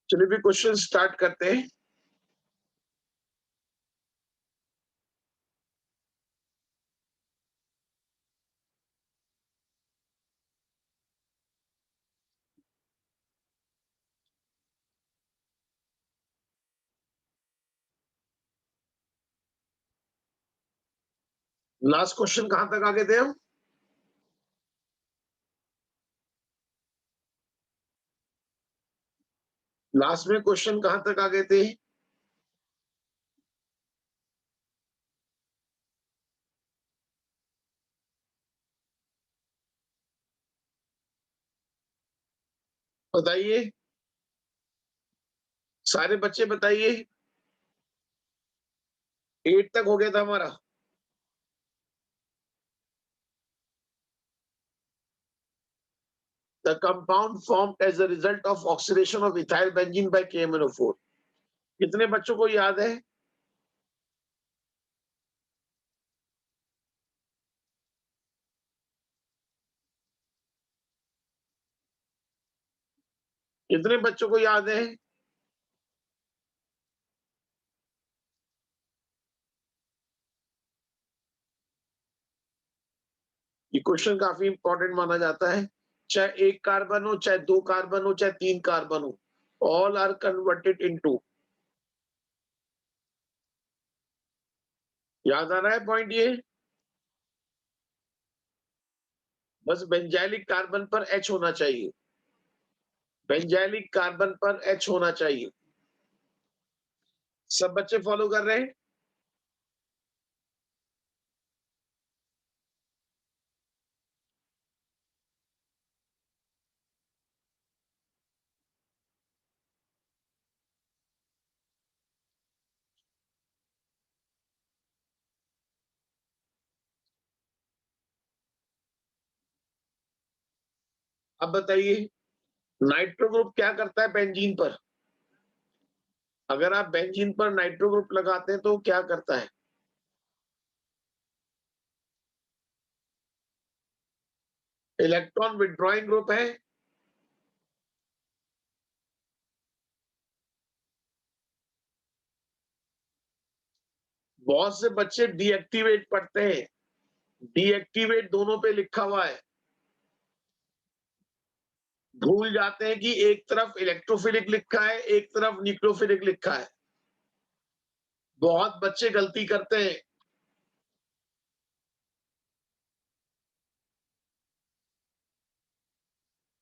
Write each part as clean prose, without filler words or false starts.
चलिए भी question start करते हैं। लास्ट क्वेश्चन कहां तक आगे थे हम? लास्ट में क्वेश्चन कहां तक आगे थे? बताइए, सारे बच्चे बताइए। 8 तक हो गया था हमारा। The compound formed as a result of oxidation of ethyl benzene by KMnO4। कितने बच्चों को याद है? कितने बच्चों को याद है? ये क्वेश्चन काफी इंपॉर्टेंट माना जाता है। चाहे एक कार्बन हो, चाहे दो कार्बन हो, चाहे तीन कार्बन हो, ऑल आर कन्वर्टेड इनटू। याद आ रहा है पॉइंट ये? बस बेंजाइलिक कार्बन पर H होना चाहिए। बेंजाइलिक कार्बन पर H होना चाहिए। सब बच्चे फॉलो कर रहे हैं? अब बताइए, नाइट्रो ग्रुप क्या करता है बेंजीन पर? अगर आप बेंजीन पर नाइट्रो ग्रुप लगाते हैं तो क्या करता है? इलेक्ट्रॉन विड्रॉइंग ग्रुप है। बहुत से बच्चे डीएक्टिवेट पढ़ते हैं। डीएक्टिवेट दोनों पे लिखा हुआ है। भूल जाते हैं कि एक तरफ इलेक्ट्रोफिलिक लिखा है, एक तरफ न्यूक्लियोफिलिक लिखा है। बहुत बच्चे गलती करते हैं।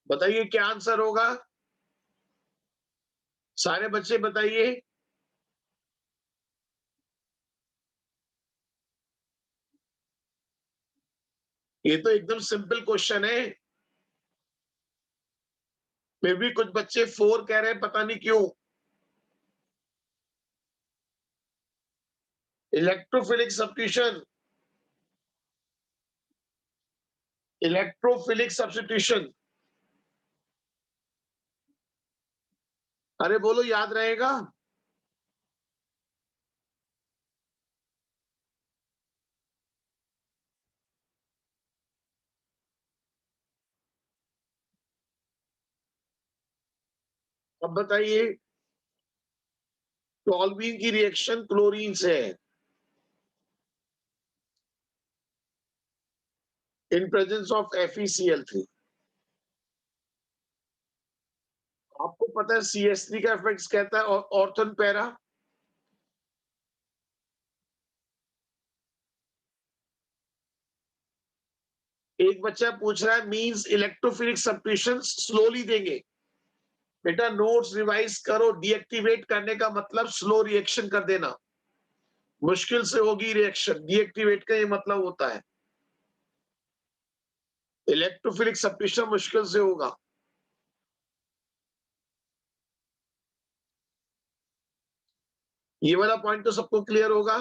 बताइए क्या आंसर होगा? सारे बच्चे बताइए। ये तो एकदम सिंपल क्वेश्चन है। फिर भी कुछ बच्चे 4 कह रहे हैं, पता नहीं क्यों। Electrophilic substitution. Electrophilic substitution. अरे बोलो, याद रहेगा? अब बताइए, टॉल्यूइन की रिएक्शन क्लोरीन से है इन प्रेजेंस ऑफ FeCl3। आपको पता है CH3 का इफेक्ट कहता है ऑर्थन पैरा। एक बच्चा पूछ रहा है मींस इलेक्ट्रोफिलिक सब्स्टिट्यूशन स्लोली देंगे। बेटा नोट्स रिवाइज करो। डीएक्टिवेट करने का मतलब स्लो रिएक्शन कर देना। मुश्किल से होगी रिएक्शन, डीएक्टिवेट का ये मतलब होता है। इलेक्ट्रोफिलिक सब्स्टिट्यूशन मुश्किल से होगा। ये वाला पॉइंट तो सबको क्लियर होगा।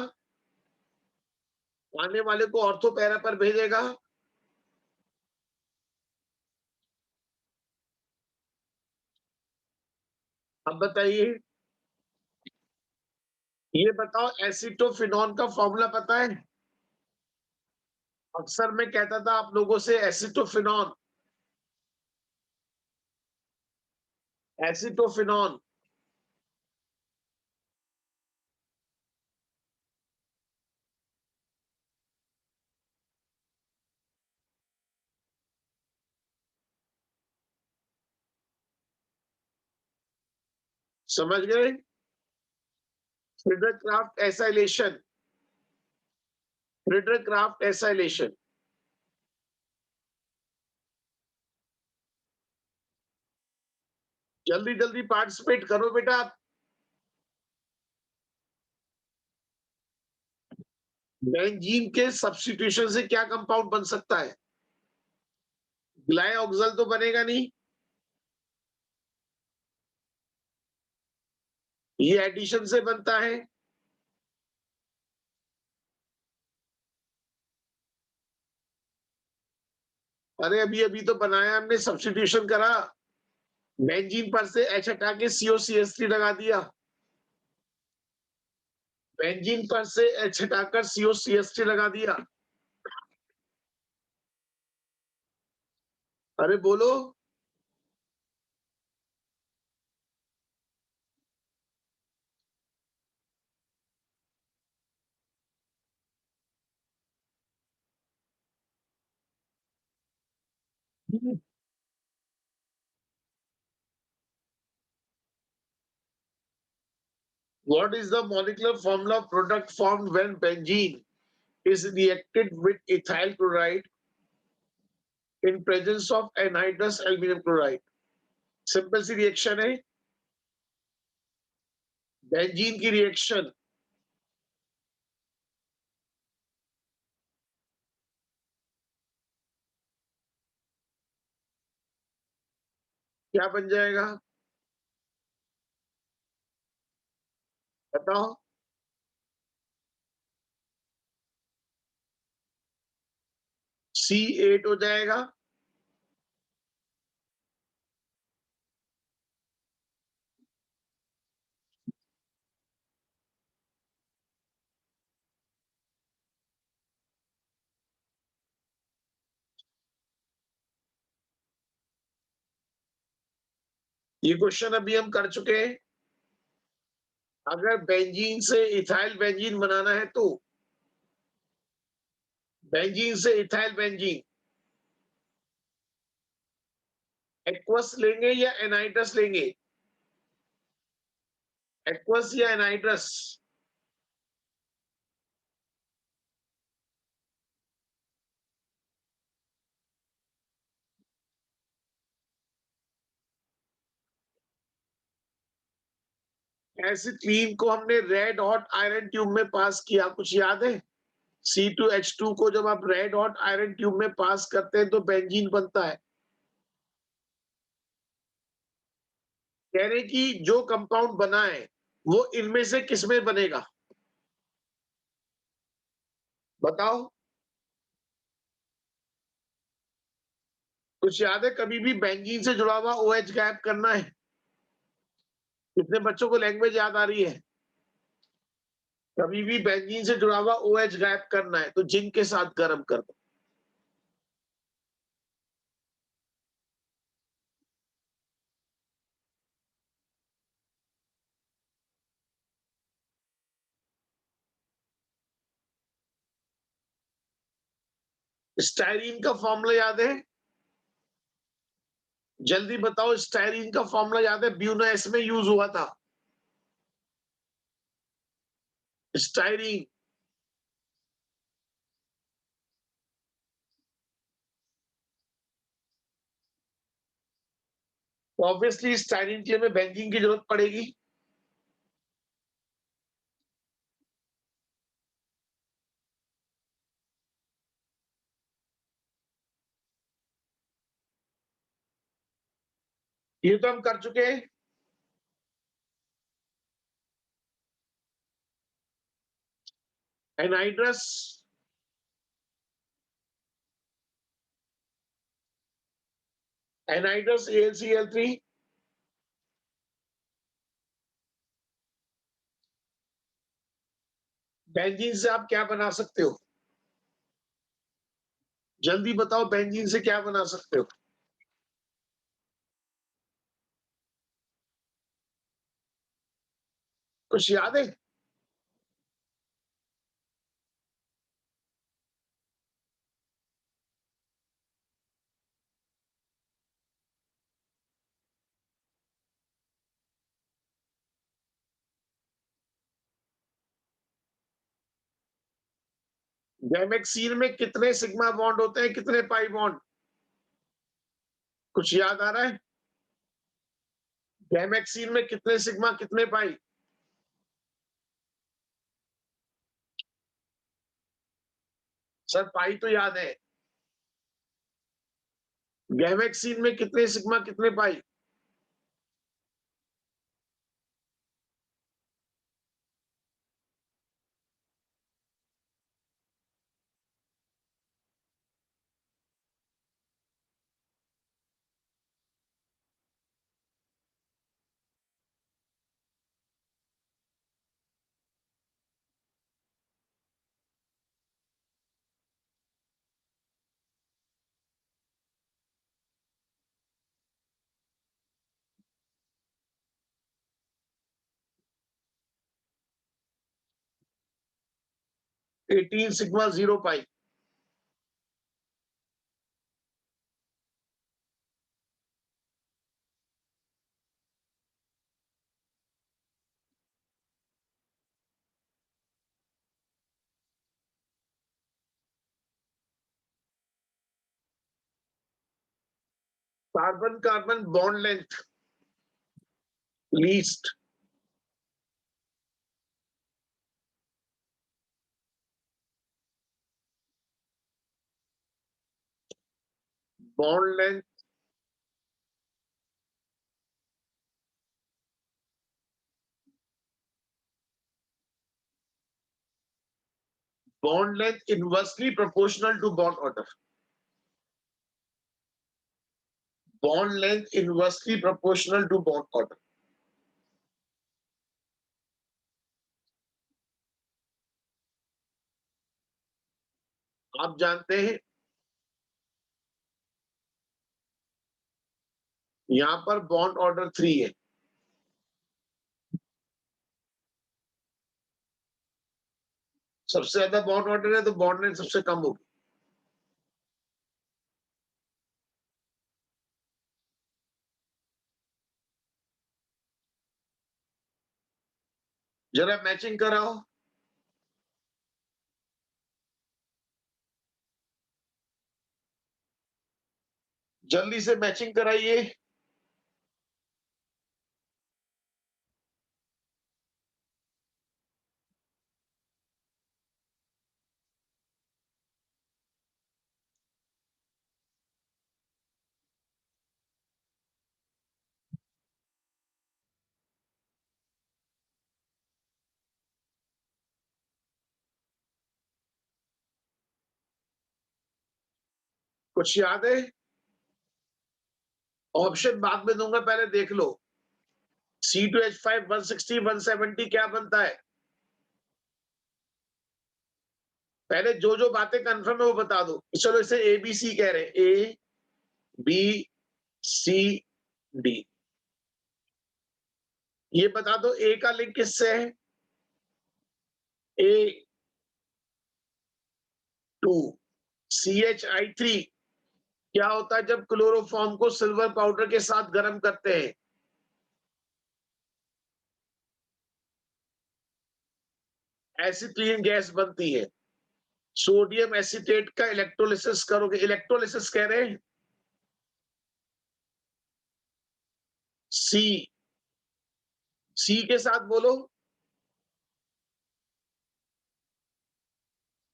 आने वाले को ऑर्थो पैरा पर भेजेगा। अब बताइए, ये बताओ एसिटोफिनॉन का फॉर्मूला पता है? अक्सर मैं कहता था आप लोगों से एसिटोफिनॉन। एसिटोफिनॉन समझ गए? Friedrich Crafts acylation, Friedrich Crafts acylation. जल्दी जल्दी पार्टिसिपेट करो बेटा। बेंजीन के सब्स्टिट्यूशन से क्या कंपाउंड बन सकता है? ग्लाइऑक्सल तो बनेगा नहीं, ये एडिशन से बनता है। अरे अभी अभी तो बनाया हमने, सब्स्टिट्यूशन करा। बेंजीन पर से एच हटा के COCH3 लगा दिया। बेंजीन पर से एच हटाकर COCH3 लगा दिया। अरे बोलो। What is the molecular formula product formed when benzene is reacted with ethyl chloride in presence of anhydrous aluminum chloride? Simple सी रिएक्शन है, बेंजीन की रिएक्शन। क्या बन जाएगा बताओ? C8 हो जाएगा। ये क्वेश्चन अभी हम कर चुके हैं। अगर बेंजीन से इथाइल बेंजीन बनाना है तो बेंजीन से इथाइल बेंजीन एक्वस लेंगे या एनाइड्रस लेंगे? एक्वस या एनाइड्रस? एसिटिलीन को हमने रेड हॉट आयरन ट्यूब में पास किया, कुछ याद है? C2H2 को जब आप रेड हॉट आयरन ट्यूब में पास करते हैं तो बेंजीन बनता है। कह रहे कि जो कंपाउंड बना है वो इनमें से किसमें बनेगा? बताओ। कुछ याद है? कभी भी बेंजीन से जुड़ा हुआ OH गायब करना है। कितने बच्चों को लैंग्वेज याद आ रही है? कभी भी बेंजीन से जुड़ा हुआ OH गायब करना है तो जिंक के साथ गर्म कर दो। स्टाइरीन का फॉर्मूला याद है? जल्दी बताओ, स्टाइरीन का फॉर्मूला याद है? ब्यूनो एस में यूज हुआ था स्टाइरीन। तो ऑब्वियसली स्टाइरीन के लिए हमें बेंजीन की जरूरत पड़ेगी। ये तो हम कर चुके हैं। एनाइड्रस, एनाइड्रस AlCl3। बेंजीन से आप क्या बना सकते हो? जल्दी बताओ, बेंजीन से क्या बना सकते हो? कुछ याद है? गैमेक्सीन में कितने सिग्मा बॉन्ड होते हैं, कितने पाई बॉन्ड? कुछ याद आ रहा है? गैमेक्सीन में कितने सिग्मा, कितने पाई? सर पाई तो याद है। गैमेक्सीन में कितने सिग्मा, कितने pi? Eighteen sigma 0 pi. Carbon carbon bond length least. Bond length bond length inversely proportional to bond order. Bond length inversely proportional to bond order. आप जानते हैं यहां पर बॉन्ड ऑर्डर 3 है, सबसे ज्यादा बॉन्ड ऑर्डर है तो बॉन्ड लेंथ सबसे कम होगी। जरा मैचिंग कराओ। जल्दी से मैचिंग कराइए। कुछ याद है? ऑप्शन बाद में दूंगा, पहले देख लो। C2H5 160 170 क्या बनता है? पहले जो जो बातें कंफर्म है वो बता दो। चलो इसे ABC कह रहे हैं, ABCD। ये बता दो ए का लिंक किससे है? A2 CHI3 क्या होता है जब क्लोरोफॉर्म को सिल्वर पाउडर के साथ गर्म करते हैं? एसिटिलीन गैस बनती है। सोडियम एसिटेट का इलेक्ट्रोलिसिस करोगे, इलेक्ट्रोलिसिस कह रहे हैं। सी, सी के साथ बोलो।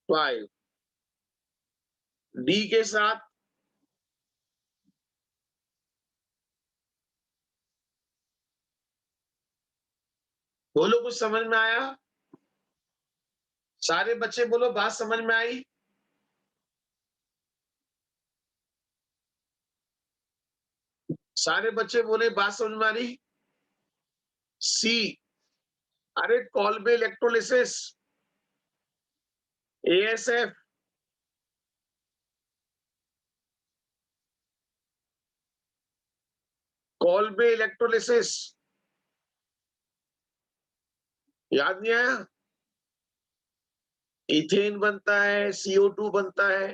5। डी के साथ बोलो, कुछ समझ में आया? सारे बच्चे बोलो, बात समझ में आई? सारे बच्चे बोले बात समझ में आ रही? सी, अरे Kolbe electrolysis, ASF। Kolbe electrolysis याद नहीं आया? इथेन बनता है, CO2 बनता है।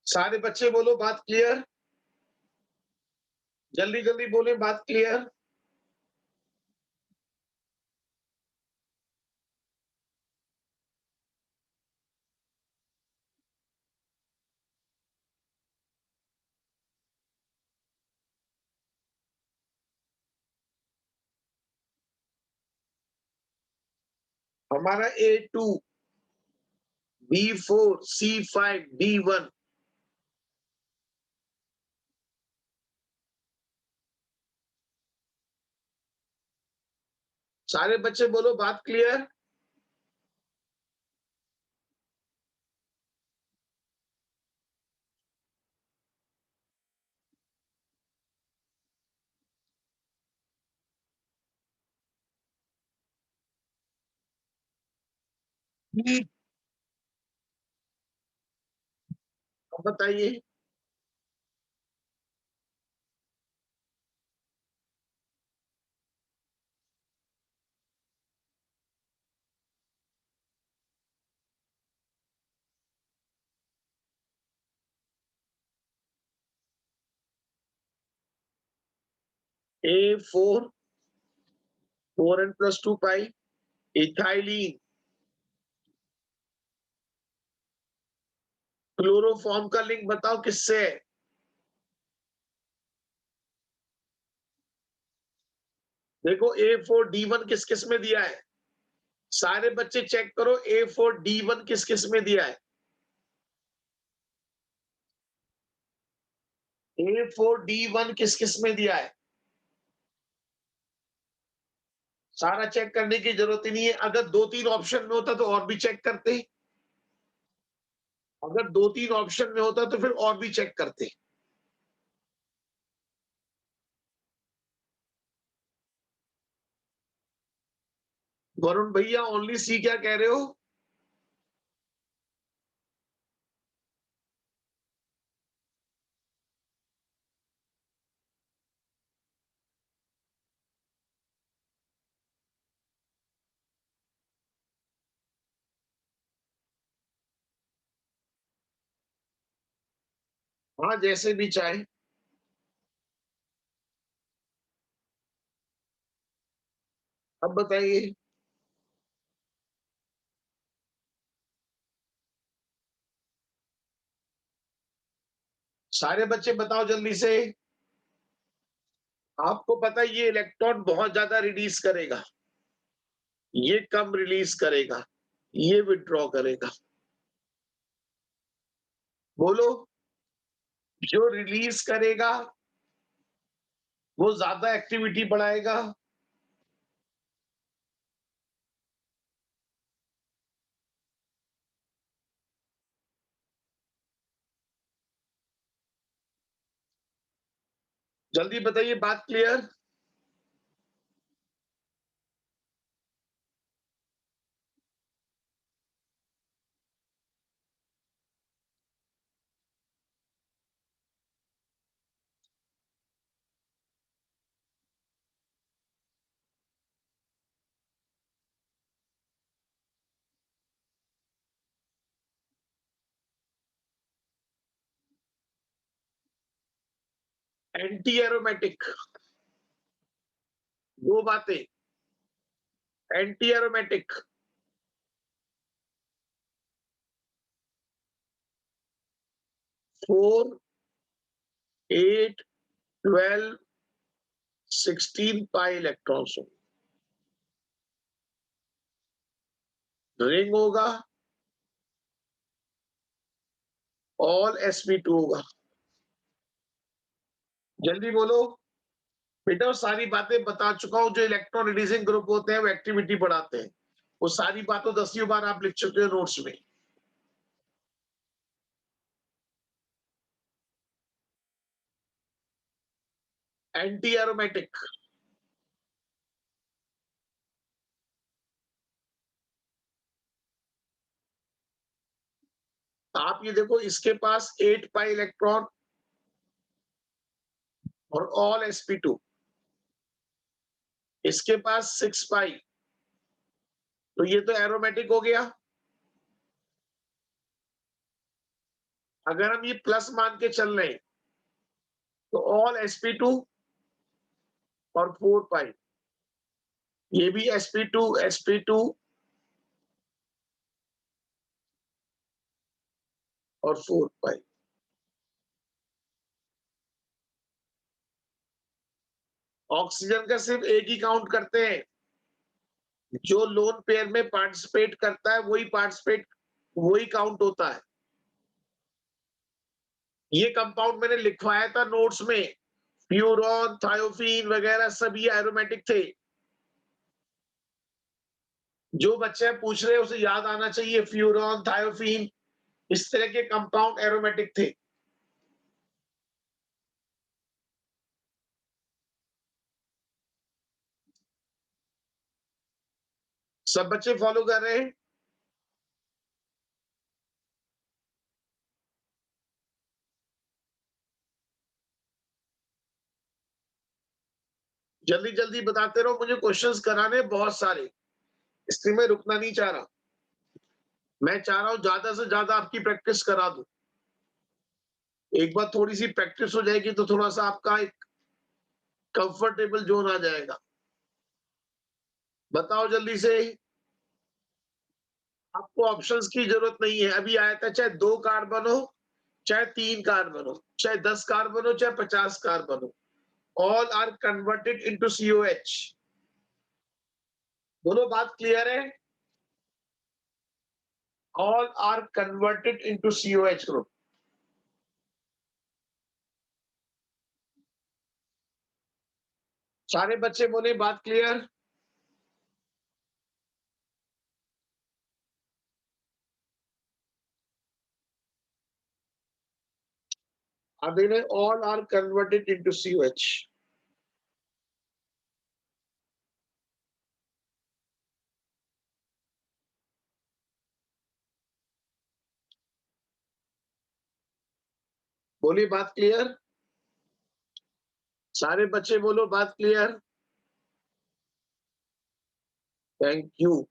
सारे बच्चे बोलो बात क्लियर। जल्दी जल्दी बोले बात क्लियर। हमारा A2, B4, C5, D1। सारे बच्चे बोलो, बात क्लियर? अब बताइए। A4, 4n plus 2 pi, ethylene. Chloroform का लिंक बताओ किससे है? देखो A4D1 किस किस में दिया है? सारे बच्चे चेक करो, A4D1 किस किस में दिया है? A4D1 किस किस में दिया है? सारा चेक करने की जरूरत ही नहीं है। अगर 2-3 ऑप्शन में होता तो और भी चेक करते। अगर 2-3 ऑप्शन में होता तो फिर और भी चेक करते। वरुण भैया, ओनली सी क्या कह रहे हो? हाँ, जैसे भी चाहे। अब बताइए। सारे बच्चे बताओ जल्दी से। आपको पता है ये इलेक्ट्रॉन बहुत ज्यादा रिलीज करेगा, ये कम रिलीज करेगा, ये विड्रॉ करेगा। बोलो। जो रिलीज करेगा वो ज्यादा एक्टिविटी बढ़ाएगा। जल्दी बताइए, बात क्लियर? Anti aromatic. दो बातें। Anti aromatic. 4, 8, 12, 16 पाई इलेक्ट्रॉन्स होंगे। रिंग होगा, ऑल sp2 होगा। जल्दी बोलो। बेटा, वो सारी बातें बता चुका हूं। जो इलेक्ट्रॉन रिलीजिंग ग्रुप होते हैं वो एक्टिविटी बढ़ाते हैं। वो सारी बातों 10वीं बार आप लिख चुके हो नोट्स में। Anti aromatic. आप ये देखो, इसके पास 8 पाई इलेक्ट्रॉन और ऑल sp2। इसके पास 6 पाई, तो ये तो एरोमेटिक हो गया। अगर हम ये प्लस मान के चल रहे हैं तो ऑल sp2 और 4 पाई, ये भी sp2 और 4 पाई। ऑक्सीजन का सिर्फ एक ही काउंट करते हैं, जो लोन पेयर में पार्टिसिपेट करता है वही काउंट होता है। ये कंपाउंड मैंने लिखवाया था नोट्स में, फ्यूरॉन, थायोफीन वगैरह सब ये एरोमेटिक थे। जो बच्चे पूछ रहे हैं उसे याद आना चाहिए, फ्यूरॉन, थायोफीन इस तरह के कंपाउंड एरोमेटिक थे। सब बच्चे फॉलो कर रहे हैं? जल्दी जल्दी बताते रहो, मुझे क्वेश्चंस कराने बहुत सारे, इसलिए मैं रुकना नहीं चाह रहा। मैं चाह रहा हूं ज्यादा से ज्यादा आपकी प्रैक्टिस करा दूं। एक बार थोड़ी सी प्रैक्टिस हो जाएगी तो थोड़ा सा आपका एक कंफर्टेबल जोन आ जाएगा। बताओ जल्दी से। आपको ऑप्शंस की जरूरत नहीं है, अभी आया था चाहे 2 कार्बन हो, चाहे 3 कार्बन हो, चाहे 10 कार्बन हो, चाहे 50 कार्बन हो, all are converted into COH। दोनों बात क्लियर है? All are converted into COH group. सारे बच्चे बोले बात क्लियर? अभी ने all are converted into COH। बोली बात क्लियर? सारे बच्चे बोलो बात क्लियर? Thank you.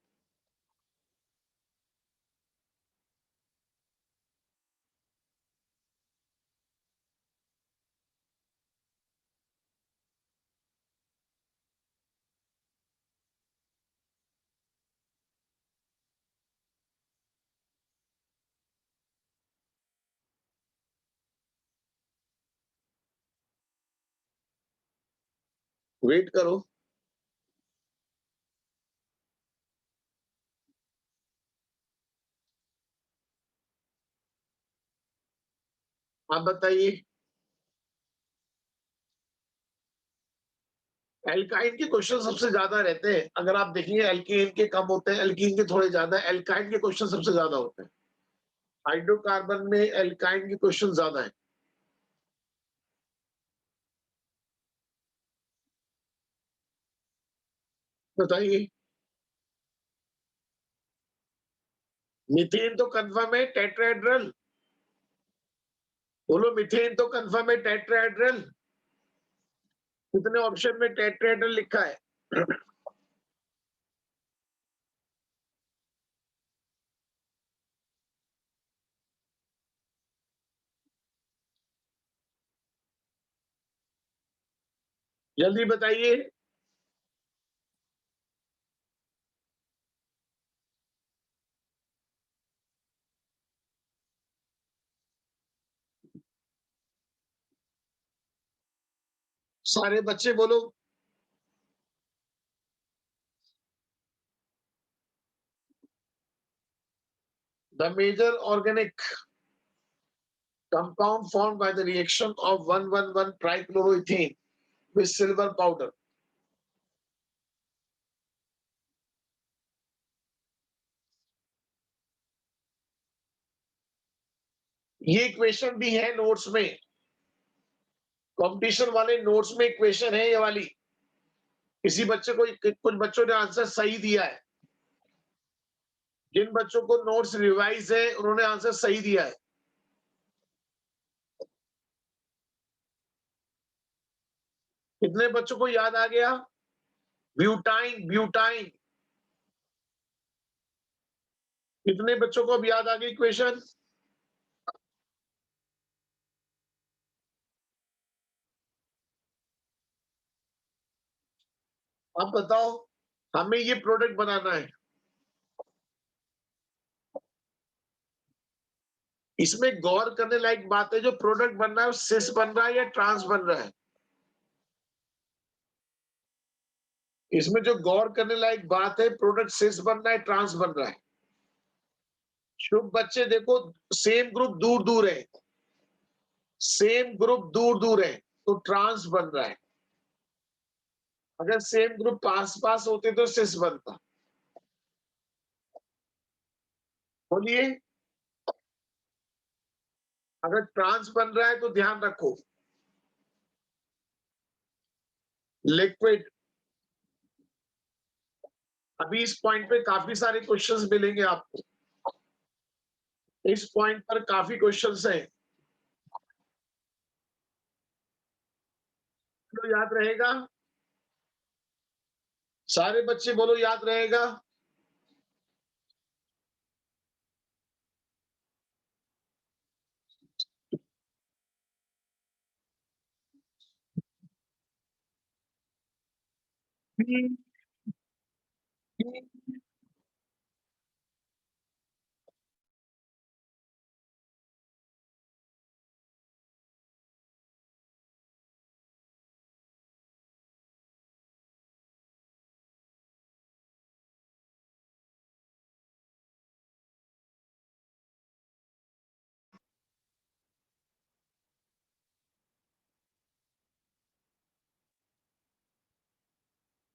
वेट करो। आप बताइए। एल्काइन के क्वेश्चन सबसे ज्यादा रहते हैं, अगर आप देखेंगे एल्केन के कम होते हैं, एल्कीन के थोड़े ज्यादा, एल्काइन के क्वेश्चन सबसे ज्यादा होते हैं। हाइड्रोकार्बन में एल्काइन के क्वेश्चन ज्यादा है। बताइए। मीथेन तो कंफर्म है, टेट्राहेड्रल। बोलो मीथेन तो कंफर्म है, टेट्राहेड्रल। कितने ऑप्शन में टेट्राहेड्रल लिखा है? जल्दी बताइए। सारे बच्चे बोलो। The major organic compound formed by the reaction of 111 trichloroethane with silver powder। ये इक्वेशन भी है नोट्स में, कंपटीशन वाले नोट्स में इक्वेशन है ये वाली। किसी बच्चे को, कुछ बच्चों ने आंसर सही दिया है। जिन बच्चों को नोट्स रिवाइज है उन्होंने आंसर सही दिया है। कितने बच्चों को याद आ गया? Butyne, butyne. कितने बच्चों को अब याद आ गई इक्वेशन? आप बताओ। हमें ये प्रोडक्ट बनाना है। इसमें गौर करने लायक बात है, जो प्रोडक्ट बन रहा है वो सिस बन रहा है या ट्रांस बन रहा है? इसमें जो गौर करने लायक बात है, प्रोडक्ट सिस बन रहा है, ट्रांस बन रहा है। शुभ बच्चे देखो, सेम ग्रुप दूर दूर है, सेम ग्रुप दूर दूर है, तो ट्रांस बन रहा है। अगर सेम ग्रुप पास पास होते तो सिस बनता। बोलिए, अगर ट्रांस बन रहा है तो ध्यान रखो, लिक्विड। अभी इस पॉइंट पे काफी सारे क्वेश्चंस मिलेंगे आपको, इस पॉइंट पर काफी क्वेश्चंस हैं। तो याद रहेगा, सारे बच्चे बोलो याद रहेगा।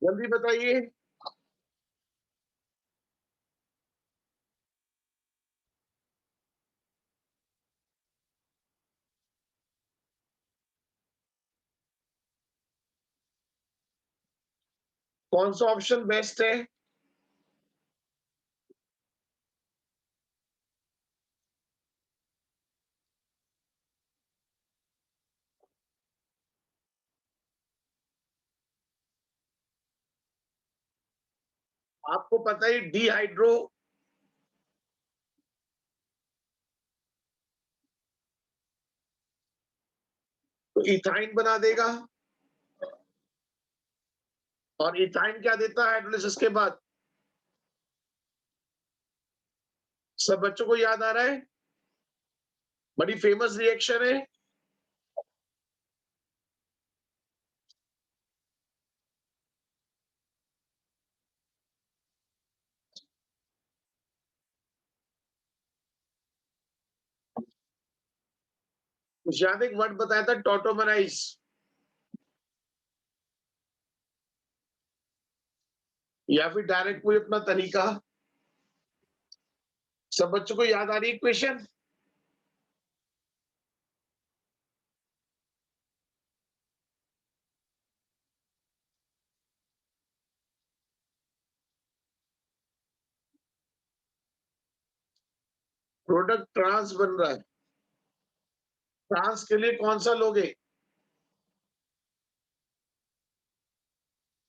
जल्दी बताइए। कौन सा ऑप्शन बेस्ट है? आपको पता ही डिहाइड्रो, तो इथाइन बना देगा। और इथाइन क्या देता है हाइड्रोलिसिस के बाद? सब बच्चों को याद आ रहा है? बड़ी फेमस रिएक्शन है। कुछ याद एक वर्ड बताया था, टोटोमराइज, या फिर डायरेक्ट कोई अपना तरीका। सब बच्चों को याद आ रही है इक्वेशन? प्रोडक्ट ट्रांस बन रहा है, ट्रांस के लिए कौन सा लोगे?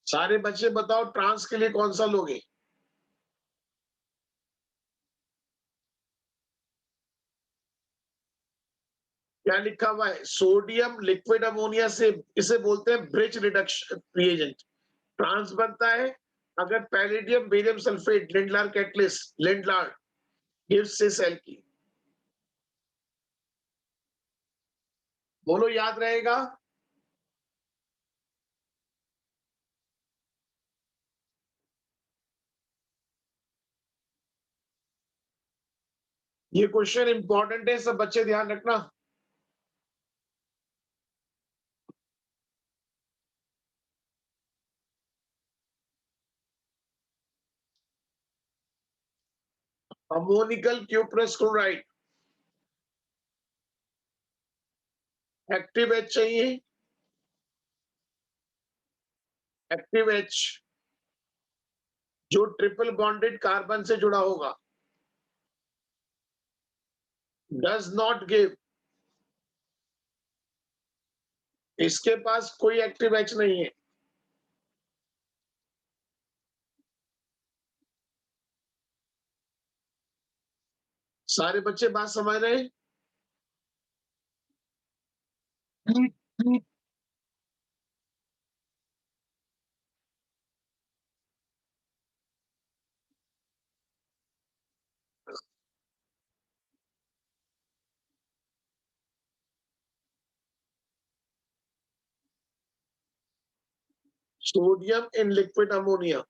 सारे बच्चे बताओ, ट्रांस के लिए कौन सा लोगे? क्या लिखा हुआ है? सोडियम लिक्विड अमोनिया से, इसे बोलते हैं ब्रिज रिडक्शन रिएजेंट। ट्रांस बनता है अगर palladium barium sulphate Lindlar catalyst Lindlar gives cis alkene. बोलो याद रहेगा। ये क्वेश्चन इंपॉर्टेंट है, सब बच्चे ध्यान रखना। Ammoniacal cuprous chloride, active H चाहिए, एक्टिव एच जो ट्रिपल बॉन्डेड कार्बन से जुड़ा होगा। डज नॉट गिव, इसके पास कोई एक्टिव एच नहीं है। सारे बच्चे बात समझ रहे हैं? Sodium in liquid ammonia.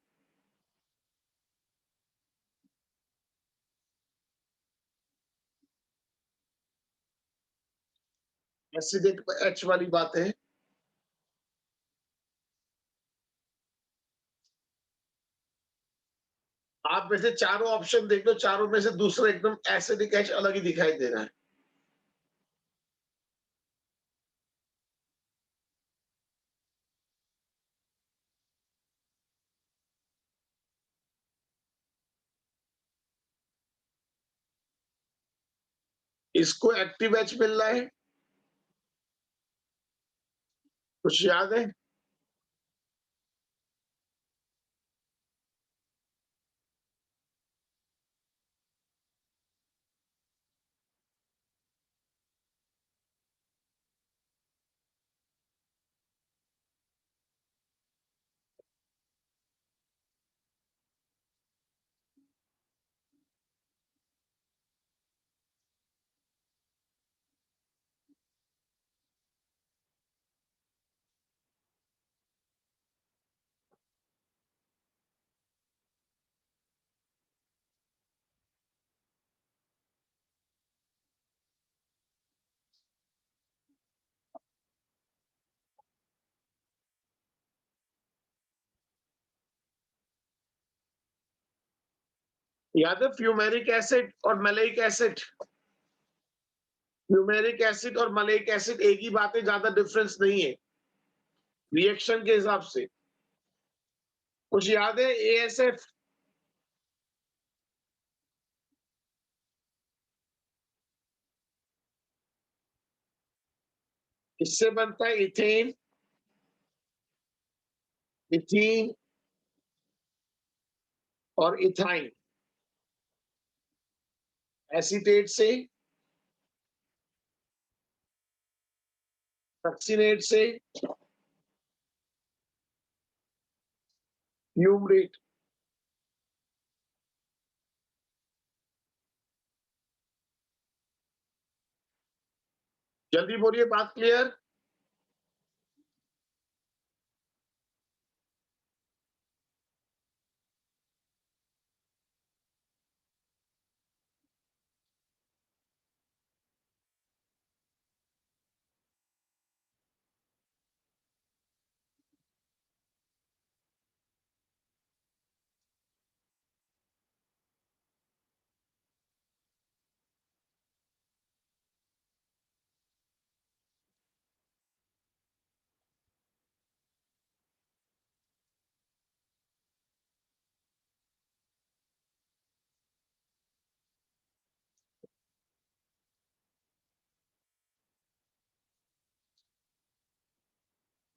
Acidic H वाली बात है। आप में से चारों ऑप्शन देख लो, चारों में से दूसरा एकदम एसिडिक एच अलग ही दिखाई दे रहा है। इसको एक्टिव एच मिल रहा है, कुछ याद है? याद है फ्यूमेरिक एसिड और मलेइक एसिड? फ्यूमेरिक एसिड और मलेइक एसिड एक ही बात है, ज्यादा डिफरेंस नहीं है रिएक्शन के हिसाब से। कुछ याद है? एएसएफ, इससे बनता है इथेन, इथीन और इथाइन। एसीटेट से, सक्सीनेट से, ह्यूमरेट। जल्दी बोलिए, बात क्लियर?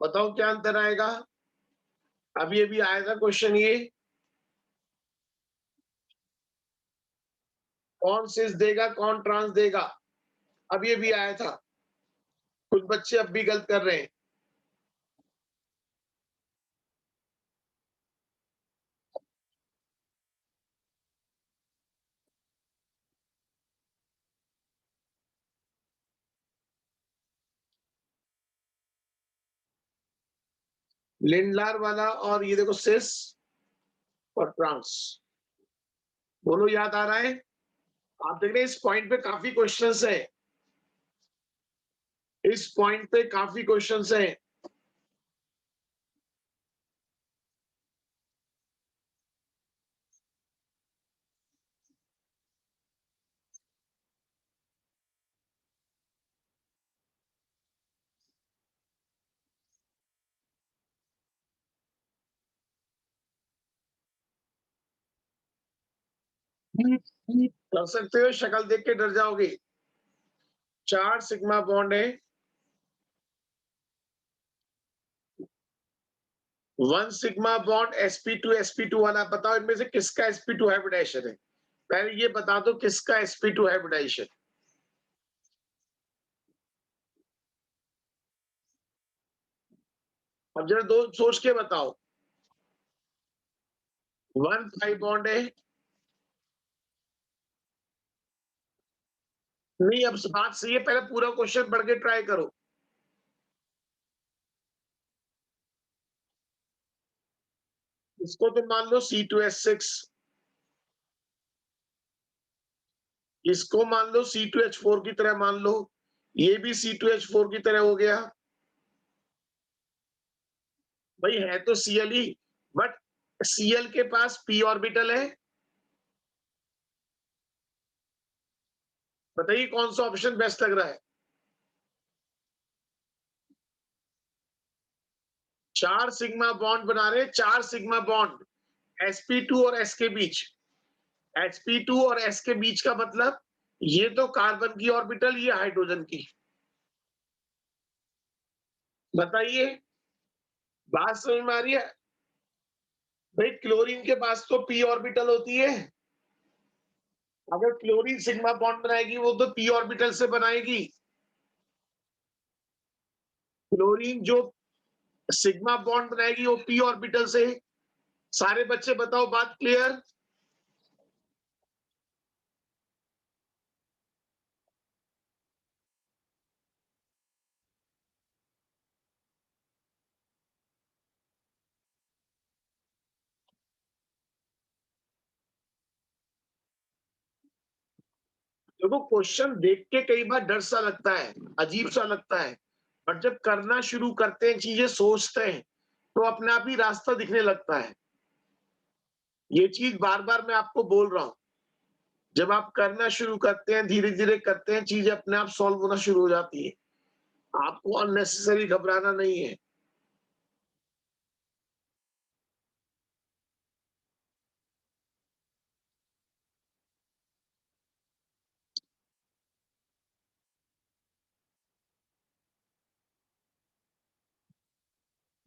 बताओ क्या अंतर आएगा? अभी अभी आया था क्वेश्चन ये, कौन सिस देगा कौन ट्रांस देगा, अभी अभी आया था। कुछ बच्चे अब भी गलत कर रहे हैं। लिंडलार वाला और ये देखो सिस और ट्रांस, दोनों याद आ रहा है? आप देख रहे हैं इस पॉइंट पे काफी क्वेश्चंस है, इस पॉइंट पे काफी क्वेश्चंस है। कर सकते हो, शक्ल देख के डर जाओगे। 4 सिग्मा बॉन्ड है, 1 सिग्मा बॉन्ड sp2 वाला। बताओ इनमें से किसका sp2 हाइब्रिडाइजेशन है? पहले ये बता दो किसका sp2 हाइब्रिडाइजेशन। अब जरा दो सोच के बताओ। 1 5 बॉन्ड है। नहीं, अब बात सही है, पहले पूरा क्वेश्चन पढ़ के ट्राई करो। इसको तो मान लो C2H6, इसको मान लो C2H4 की तरह मान लो, ये भी C2H4 की तरह हो गया। भाई है तो Cl ही, बट Cl के पास p ऑर्बिटल है। बताइए कौन सा ऑप्शन बेस्ट लग रहा है? 4 सिग्मा बॉन्ड बना रहे, 4 सिग्मा बॉन्ड sp2 और s के बीच। sp2 और s के बीच का मतलब ये तो कार्बन की ऑर्बिटल, ये हाइड्रोजन की। बताइए, बात समझ में आ रही है? भाई क्लोरीन के पास तो p ऑर्बिटल होती है। अगर क्लोरीन सिग्मा बॉन्ड बनाएगी वो तो p ऑर्बिटल से बनाएगी। क्लोरीन जो सिग्मा बॉन्ड बनाएगी वो p ऑर्बिटल से। सारे बच्चे बताओ, बात क्लियर? देखो क्वेश्चन देख के कई बार डर सा लगता है, अजीब सा लगता है, पर जब करना शुरू करते हैं, चीजें सोचते हैं, तो अपने आप ही रास्ता दिखने लगता है। ये चीज बार बार मैं आपको बोल रहा हूं, जब आप करना शुरू करते हैं, धीरे धीरे करते हैं, चीजें अपने आप सॉल्व होना शुरू हो जाती है। आपको अननेसेसरी घबराना नहीं है।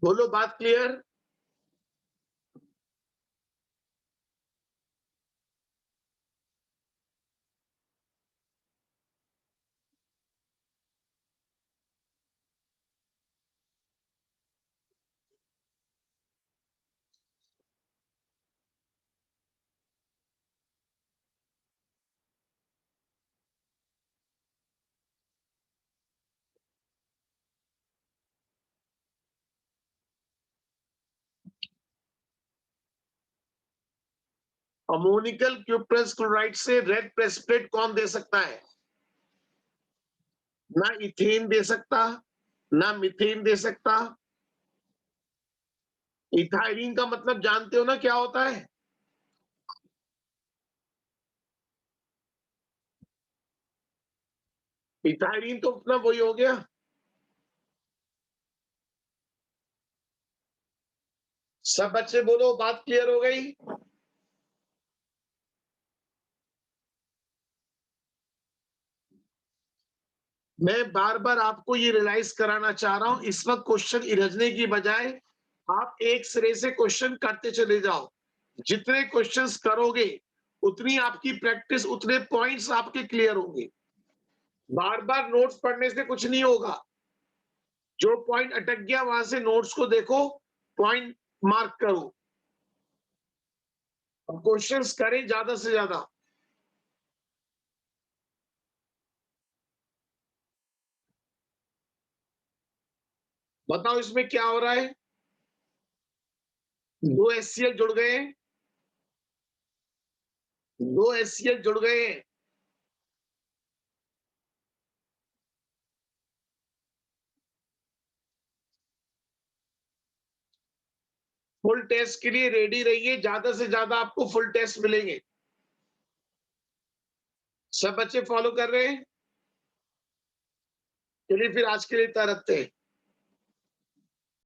बोलो, बात क्लियर? अमोनिकल क्यूप्रस क्लोराइड से रेड प्रेसिपिटेट कौन दे सकता है? ना इथेन दे सकता, ना मीथेन दे सकता। इथाइलिन का मतलब जानते हो ना क्या होता है? इथाइलिन तो अपना वही हो गया। सब बच्चे बोलो, बात क्लियर हो गई? मैं बार बार आपको ये रियलाइज कराना चाह रहा हूं, इस वक्त क्वेश्चन इलझने की बजाय आप एक सिरे से क्वेश्चन करते चले जाओ। जितने क्वेश्चंस करोगे उतनी आपकी प्रैक्टिस, उतने पॉइंट्स आपके क्लियर होंगे। बार बार नोट्स पढ़ने से कुछ नहीं होगा। जो पॉइंट अटक गया वहां से नोट्स को देखो, पॉइंट मार्क करो। अब क्वेश्चंस करें ज्यादा से ज्यादा। बताओ इसमें क्या हो रहा है? 2 HCl जुड़ गए हैं, 2 HCl जुड़ गए हैं। फुल टेस्ट के लिए रेडी रहिए, ज्यादा से ज्यादा आपको फुल टेस्ट मिलेंगे। सब बच्चे फॉलो कर रहे हैं? चलिए फिर आज के लिए इतना रखते हैं।